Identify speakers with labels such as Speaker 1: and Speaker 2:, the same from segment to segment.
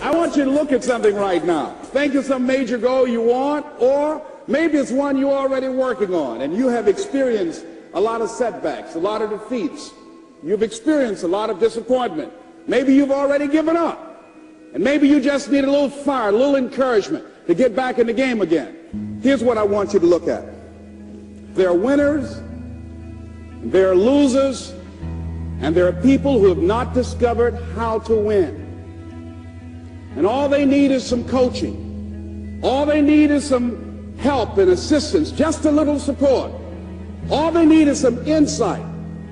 Speaker 1: I want you to look at something right now. Think of some major goal you want, or maybe it's one you're already working on, and you have experienced a lot of setbacks, a lot of defeats. You've experienced a lot of disappointment. Maybe you've already given up, and maybe you just need a little fire, a little encouragement to get back in the game again. Here's what I want you to look at. There are winners, there are losers, and there are people who have not discovered how to win. And all they need is some coaching. All they need is some help and assistance, just a little support. All they need is some insight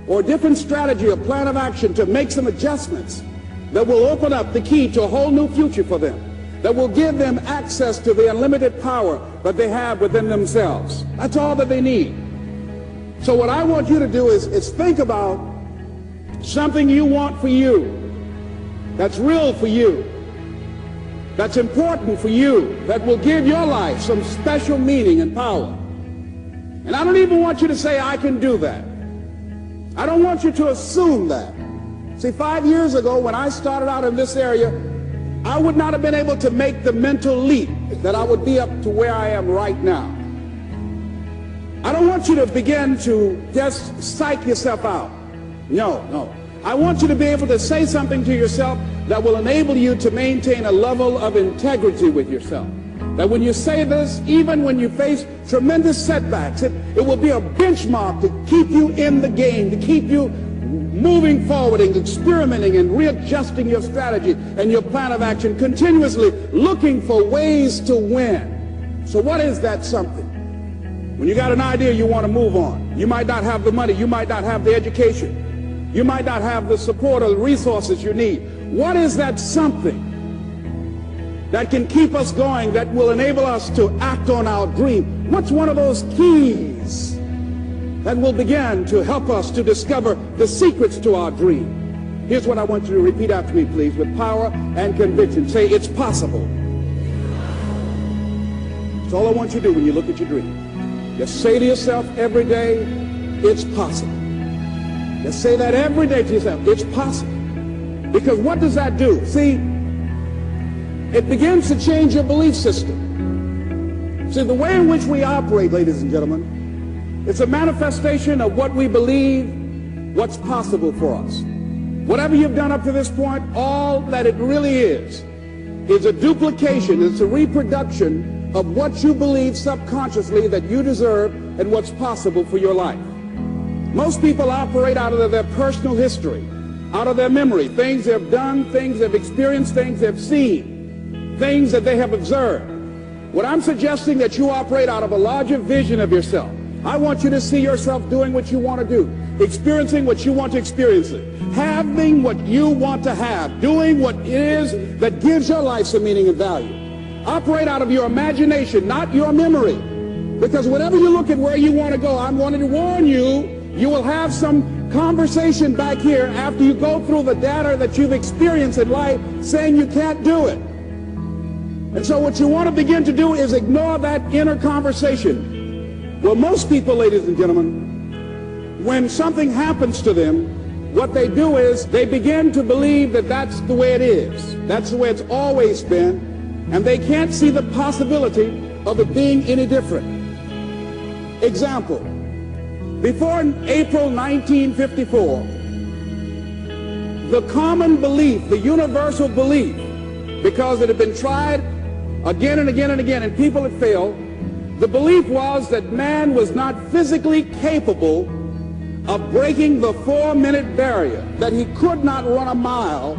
Speaker 1: or a different strategy or plan of action to make some adjustments that will open up the key to a whole new future for them, that will give them access to the unlimited power that they have within themselves. That's all that they need. So what I want you to do is think about something you want for you, that's real for you, that's important for you, that will give your life some special meaning and power. And I don't even want you to say, I can do that. I don't want you to assume that. See, 5 years ago when I started out in this area, I would not have been able to make the mental leap that I would be up to where I am right now. I don't want you to begin to just psych yourself out. No. I want you to be able to say something to yourself that will enable you to maintain a level of integrity with yourself. That when you say this, even when you face tremendous setbacks, it will be a benchmark to keep you in the game, to keep you moving forward and experimenting and readjusting your strategy and your plan of action, continuously looking for ways to win. So what is that something? When you got an idea you want to move on, you might not have the money, you might not have the education, you might not have the support or the resources you need. What is that something that can keep us going, that will enable us to act on our dream? What's one of those keys that will begin to help us to discover the secrets to our dream? Here's what I want you to repeat after me, please, with power and conviction. Say, it's possible. That's all I want you to do when you look at your dream. Just say to yourself every day, it's possible. Just say that every day to yourself, it's possible. Because what does that do? See, it begins to change your belief system. See, the way in which we operate, ladies and gentlemen, it's a manifestation of what we believe, what's possible for us. Whatever you've done up to this point, all that it really is a duplication, it's a reproduction of what you believe subconsciously that you deserve and what's possible for your life. Most people operate out of their personal history, out of their memory, things they've done, things they've experienced, things they've seen, things that they have observed. What I'm suggesting that you operate out of a larger vision of yourself. I want you to see yourself doing what you want to do, experiencing what you want to experience, having what you want to have, doing what it is that gives your life some meaning and value. Operate out of your imagination, not your memory. Because whenever you look at where you want to go, I'm wanting to warn you, you will have some conversation back here after you go through the data that you've experienced in life saying you can't do it. And so what you want to begin to do is ignore that inner conversation. Well, most people, ladies and gentlemen, when something happens to them, what they do is they begin to believe that that's the way it is. That's the way it's always been. And they can't see the possibility of it being any different. Example, before April 1954, the common belief, the universal belief, because it had been tried again and again and again and people had failed, the belief was that man was not physically capable of breaking the 4-minute barrier, that he could not run a mile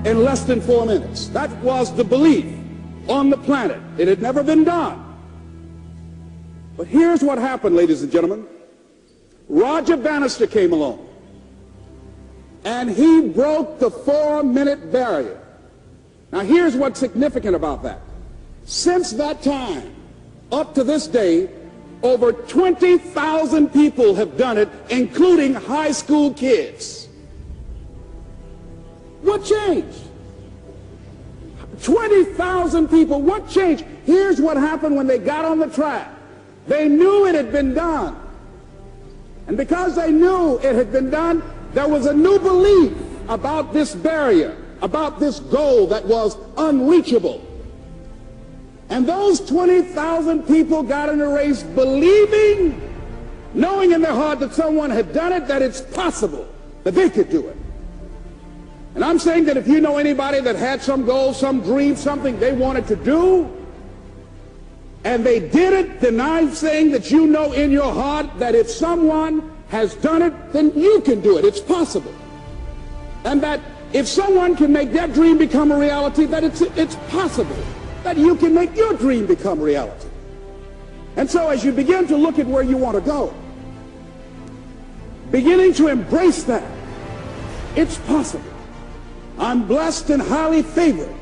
Speaker 1: in less than 4 minutes. That was the belief on the planet. It had never been done. But here's what happened, ladies and gentlemen. Roger Bannister came along, and he broke the 4-minute barrier. Now here's what's significant about that. Since that time, up to this day, over 20,000 people have done it, including high school kids. What changed? 20,000 people, what changed? Here's what happened when they got on the track. They knew it had been done. And because they knew it had been done, there was a new belief about this barrier. about this goal that was unreachable. And those 20,000 people got in the race believing, knowing in their heart that someone had done it, that it's possible that they could do it. And I'm saying that if you know anybody that had some goal, some dream, something they wanted to do, and they did it, then I'm saying that you know in your heart that if someone has done it, then you can do it. It's possible. And that if someone can make their dream become a reality, that it's possible that you can make your dream become reality. And so as you begin to look at where you want to go, beginning to embrace that, it's possible. I'm blessed and highly favored.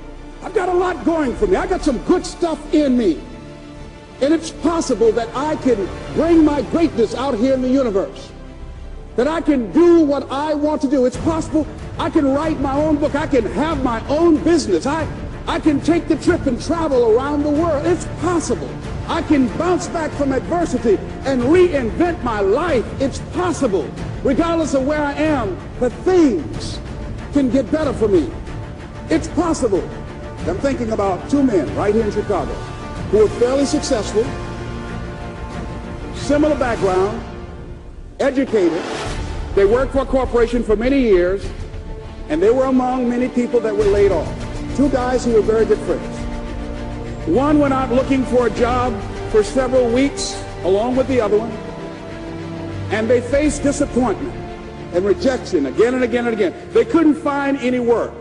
Speaker 1: I've got a lot going for me. I got some good stuff in me. And it's possible that I can bring my greatness out here in the universe. That I can do what I want to do. It's possible I can write my own book. I can have my own business. I can take the trip and travel around the world. It's possible. I can bounce back from adversity and reinvent my life. It's possible. Regardless of where I am, that things can get better for me. It's possible. I'm thinking about two men right here in Chicago who were fairly successful, similar background, educated. They worked for a corporation for many years, and they were among many people that were laid off. Two guys who were very good friends. One went out looking for a job for several weeks along with the other one, and they faced disappointment and rejection again and again and again. They couldn't find any work,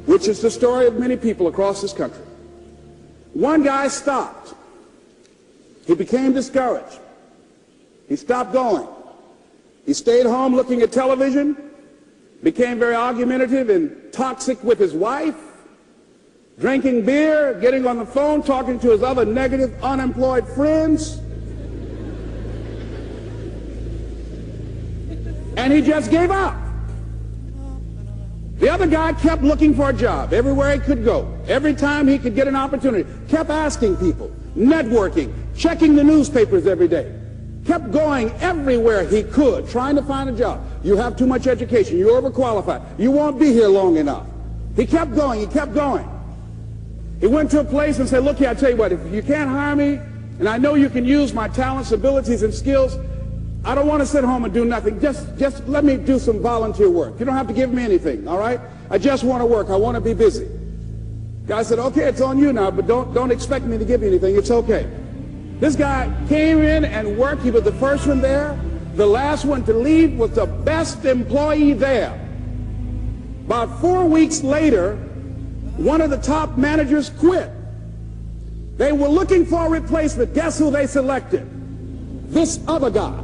Speaker 1: which is the story of many people across this country. One guy stopped. He became discouraged. He stopped going. He stayed home looking at television, became very argumentative and toxic with his wife, drinking beer, getting on the phone, talking to his other negative, unemployed friends. And he just gave up. The other guy kept looking for a job everywhere he could go. Every time he could get an opportunity, kept asking people, networking, checking the newspapers every day. Kept going everywhere he could, trying to find a job. You have too much education. You're overqualified. You won't be here long enough. He kept going. He kept going. He went to a place and said, look here, I tell you what, if you can't hire me, and I know you can use my talents, abilities, and skills, I don't want to sit home and do nothing. Just let me do some volunteer work. You don't have to give me anything, all right? I just want to work. I want to be busy. Guy said, okay, it's on you now, but don't expect me to give you anything. It's okay. This guy came in and worked. He was the first one there. The last one to leave was the best employee there. About 4 weeks later, one of the top managers quit. They were looking for a replacement. Guess who they selected? This other guy.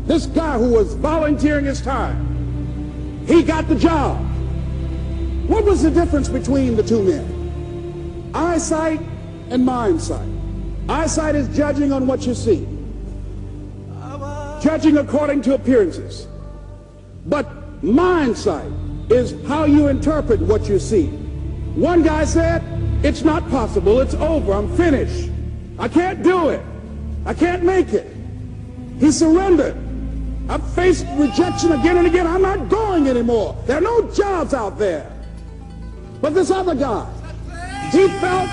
Speaker 1: This guy who was volunteering his time. He got the job. What was the difference between the two men? Eyesight and mindsight. Eyesight is judging on what you see, judging according to appearances. But mindsight is how you interpret what you see. One guy said, it's not possible, it's over, I'm finished. I can't do it. I can't make it. He surrendered. I've faced rejection again and again. I'm not going anymore. There are no jobs out there. But this other guy, he felt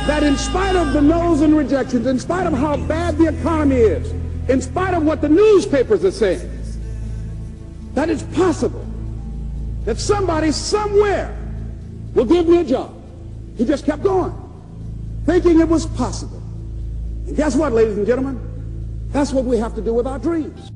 Speaker 1: that in spite of the no's and rejections, in spite of how bad the economy is, in spite of what the newspapers are saying, that it's possible that somebody somewhere will give me a job. He just kept going, thinking it was possible. And guess what, ladies and gentlemen? That's what we have to do with our dreams.